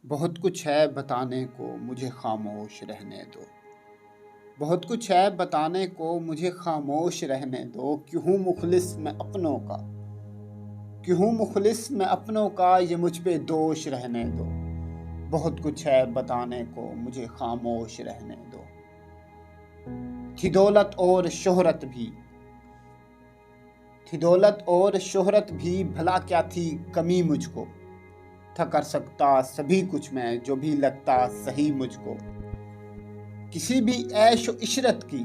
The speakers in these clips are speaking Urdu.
بہت کچھ ہے بتانے کو مجھے خاموش رہنے دو۔ بہت کچھ ہے بتانے کو مجھے خاموش رہنے دو۔ کیوں مخلص میں اپنوں کا، کیوں مخلص میں اپنوں کا یہ مجھ پہ دوش رہنے دو۔ بہت کچھ ہے بتانے کو مجھے خاموش رہنے دو۔ تھی دولت اور شہرت بھی، تھی دولت اور شہرت بھی، بھلا کیا تھی کمی مجھ کو۔ تھا کر سکتا سبھی کچھ میں، جو بھی لگتا صحیح مجھ کو۔ کسی بھی عیش و عشرت کی،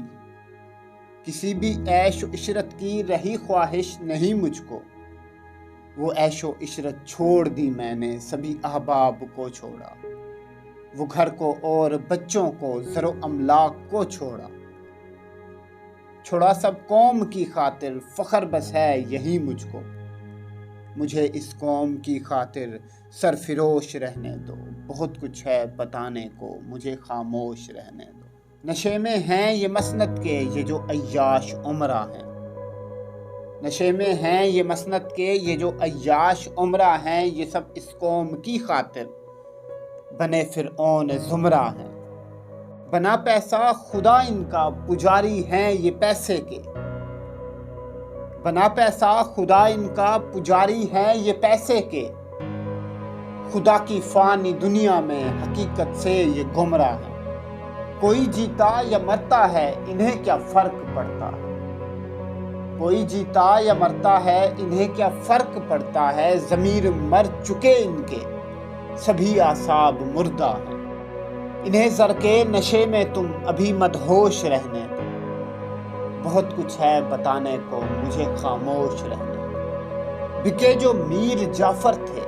کسی بھی عیش و عشرت کی رہی خواہش نہیں مجھ کو۔ وہ عیش و عشرت چھوڑ دی میں نے، سبھی احباب کو چھوڑا۔ وہ گھر کو اور بچوں کو، زر و املاک کو چھوڑا۔ چھوڑا سب قوم کی خاطر، فخر بس ہے یہی مجھ کو۔ مجھے اس قوم کی خاطر سرفروش رہنے دو۔ بہت کچھ ہے بتانے کو مجھے خاموش رہنے دو۔ نشے میں ہیں یہ مسند کے یہ جو عیاش عمرہ ہیں، نشے میں ہیں یہ مسند کے یہ جو عیاش عمرہ ہیں۔ یہ سب اس قوم کی خاطر بنے فرعون زمرہ ہیں۔ بنا پیسہ خدا ان کا، پجاری ہیں یہ پیسے کے۔ بنا پیسہ خدا ان کا، پجاری ہیں یہ پیسے کے۔ خدا کی فانی دنیا میں حقیقت سے یہ گمراہ ہیں۔ کوئی جیتا یا مرتا ہے انہیں کیا فرق پڑتا ہے، کوئی جیتا یا مرتا ہے انہیں کیا فرق پڑتا ہے۔ ضمیر مر چکے ان کے، سبھی اعصاب مردہ ہیں۔ انہیں زر کے نشے میں تم ابھی مدہوش رہنے دو۔ بہت کچھ ہے بتانے کو مجھے خاموش رہنے دو۔ بکے جو میر جعفر تھے،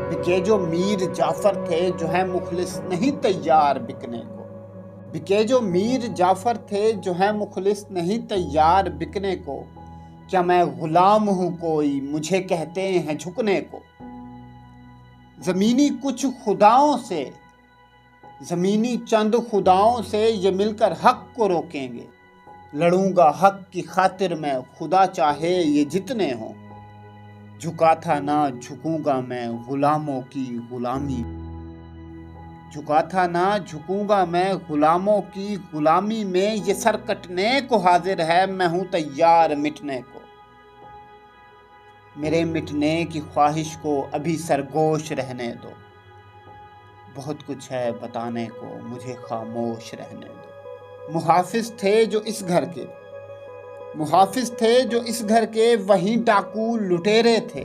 بکے جو میر جعفر تھے، جو ہیں مخلص نہیں تیار بکنے کو۔ بکے جو میر جعفر تھے، جو ہیں مخلص نہیں تیار بکنے کو۔ کیا میں غلام ہوں کوئی، مجھے کہتے ہیں جھکنے کو۔ زمینی کچھ خداؤں سے، زمینی چند خداؤں سے، یہ مل کر حق کو روکیں گے۔ لڑوں گا حق کی خاطر میں، خدا چاہے یہ جتنے ہوں۔ جھکا تھا نہ جھکوں گا میں غلاموں کی غلامی، جھکا تھا نہ جھکوں گا میں غلاموں کی غلامی میں۔ یہ سر کٹنے کو حاضر ہے، میں ہوں تیار مٹنے کو۔ میرے مٹنے کی خواہش کو ابھی سرگوش رہنے دو۔ بہت کچھ ہے بتانے کو مجھے خاموش رہنے دو۔ محافظ تھے جو اس گھر کے، محافظ تھے جو اس گھر کے، وہیں ڈاکو لٹیرے تھے۔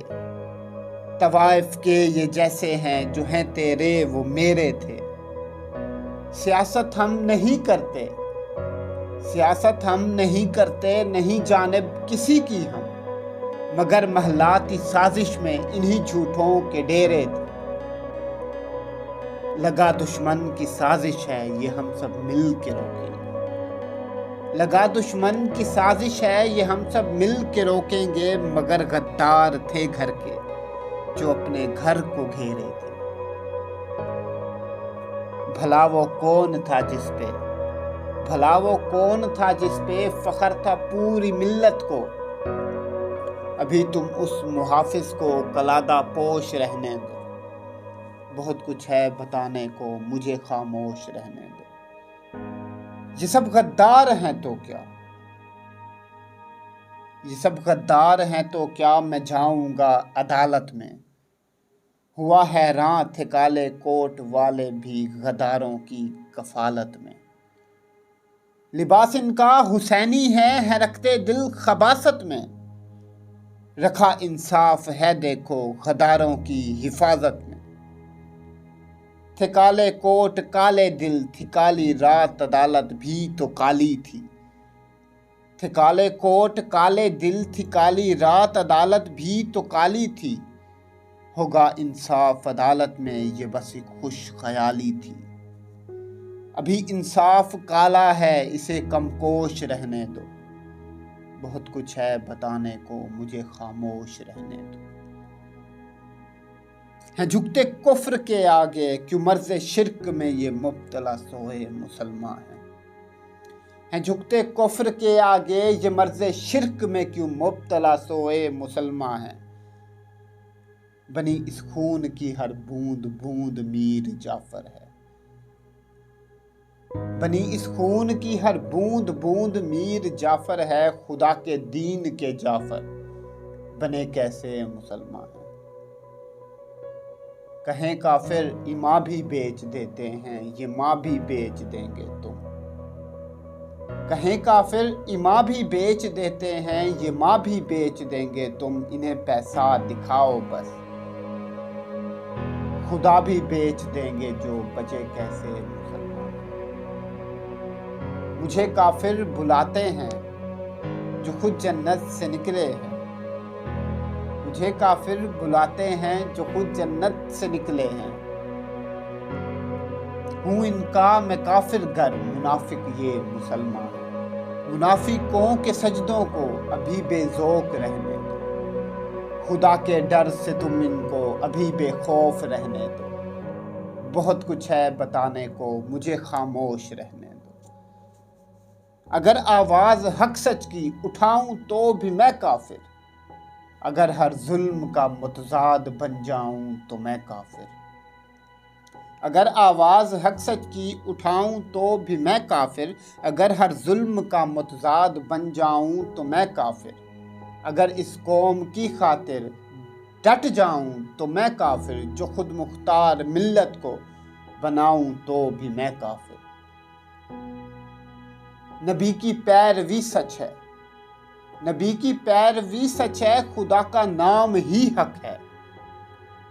طوائف کے یہ جیسے ہیں، جو ہیں تیرے وہ میرے تھے۔ سیاست ہم نہیں کرتے، سیاست ہم نہیں کرتے، نہیں جانب کسی کی ہم، مگر محلاتی سازش میں انہی جھوٹوں کے ڈیرے تھے۔ لگا دشمن کی سازش ہے یہ ہم سب مل کے روکیں گے، لگا دشمن کی سازش ہے یہ ہم سب مل کے روکیں گے، مگر غدار تھے گھر کے جو اپنے گھر کو گھیرے تھے۔ بھلا وہ کون تھا جس پہ، بھلا وہ کون تھا جس پہ فخر تھا پوری ملت کو۔ ابھی تم اس محافظ کو کلادہ پوش رہنے دو۔ بہت کچھ ہے بتانے کو مجھے خاموش رہنے دو۔ یہ سب غدار ہیں تو کیا، یہ سب غدار ہیں تو کیا، میں جاؤں گا عدالت میں۔ ہوا حیران تھے کالے کوٹ والے بھی غداروں کی کفالت میں۔ لباس ان کا حسینی ہے رکھتے دل خباثت میں۔ رکھا انصاف ہے دیکھو غداروں کی حفاظت میں۔ تھے کالے کوٹ کالے دل، تھی کالی رات عدالت بھی تو کالی تھی۔ تھے کالے کوٹ کالے دل، تھی کالی رات عدالت بھی تو کالی تھی۔ ہوگا انصاف عدالت میں یہ بس ایک خوش خیالی تھی۔ ابھی انصاف کالا ہے اسے کمکوش رہنے دو۔ بہت کچھ ہے بتانے کو مجھے خاموش رہنے دو۔ ہیں جھکتے کفر کے آگے کیوں مرض شرک میں یہ مبتلا سوئے مسلمان ہیں۔ ہیں جھکتے کفر کے آگے یہ مرض شرک میں کیوں مبتلا سوئے مسلمان ہیں۔ بنی اس خون کی ہر بوند بوند میر جعفر ہے، بنی اس خون کی ہر بوند بوند میر جعفر ہے، خدا کے دین کے جعفر بنے کیسے مسلمان ہیں۔ کہیں کافر ایمان بھی بیچ دیتے ہیں، یہ ماں بھی بیچ دیں گے تم۔ کہیں کافر ایمان بھی بیچ دیتے ہیں، یہ ماں بھی بیچ دیں گے تم، انہیں پیسہ دکھاؤ بس، خدا بھی بیچ دیں گے جو بچے کیسے مسلمان۔ مجھے کافر بلاتے ہیں جو خود جنت سے نکلے ہیں، مجھے کافر بلاتے ہیں جو خود جنت سے نکلے ہیں، ہوں ان کا میں کافر گر منافق یہ مسلمان۔ منافقوں کے سجدوں کو ابھی بے ذوق رہنے دو، خدا کے ڈر سے تم ان کو ابھی بے خوف رہنے دو، بہت کچھ ہے بتانے کو مجھے خاموش رہنے دو۔ اگر آواز حق سچ کی اٹھاؤں تو بھی میں کافر، اگر ہر ظلم کا متضاد بن جاؤں تو میں کافر۔ اگر آواز حق سچ کی اٹھاؤں تو بھی میں کافر، اگر ہر ظلم کا متضاد بن جاؤں تو میں کافر، اگر اس قوم کی خاطر ڈٹ جاؤں تو میں کافر، جو خود مختار ملت کو بناؤں تو بھی میں کافر۔ نبی کی پیروی سچ ہے، نبی کی پیروی سچ ہے، خدا کا نام ہی حق ہے،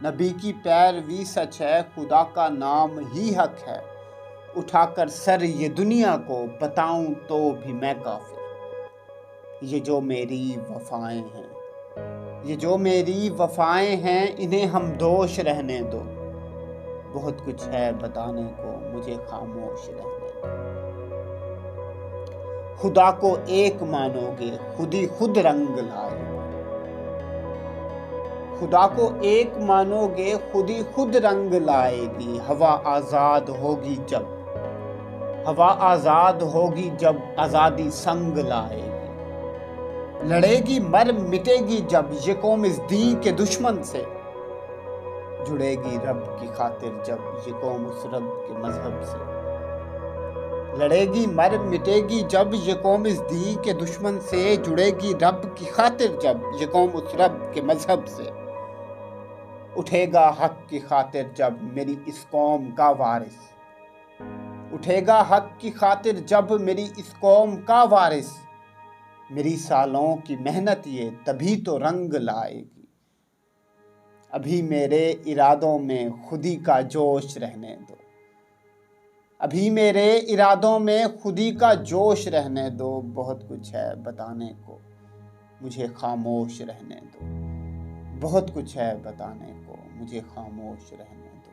نبی کی پیروی سچ ہے، خدا کا نام ہی حق ہے، اٹھا کر سر یہ دنیا کو بتاؤں تو بھی میں کافر۔ یہ جو میری وفائیں ہیں، یہ جو میری وفائیں ہیں، انہیں ہم دوش رہنے دو، بہت کچھ ہے بتانے کو مجھے خاموش رہنے دو۔ خدا کو ایک مانو گے خود ہی خود رنگ لائے گی، خدا کو ایک مانو گے خود ہی خود رنگ لائے گی، ہوا آزاد ہوگی جب، ہوا آزاد ہوگی جب آزادی سنگ لائے گی، لڑے گی مر مٹے گی جب یہ قوم اس دین کے دشمن سے، جڑے گی رب کی خاطر جب یہ قوم اس رب کے مذہب سے، لڑے گی مر مٹے گی جب یہ قوم اس دین کے دشمن سے، جڑے گی رب کی خاطر جب یہ قوم اس رب کے مذہب سے، اٹھے گا حق کی خاطر جب میری اس قوم کا وارث، اٹھے گا حق کی خاطر جب میری اس قوم کا وارث، میری سالوں کی محنت یہ تبھی تو رنگ لائے گی، ابھی میرے ارادوں میں خودی کا جوش رہنے دو، ابھی میرے ارادوں میں خودی کا جوش رہنے دو، بہت کچھ ہے بتانے کو مجھے خاموش رہنے دو، بہت کچھ ہے بتانے کو مجھے خاموش رہنے دو۔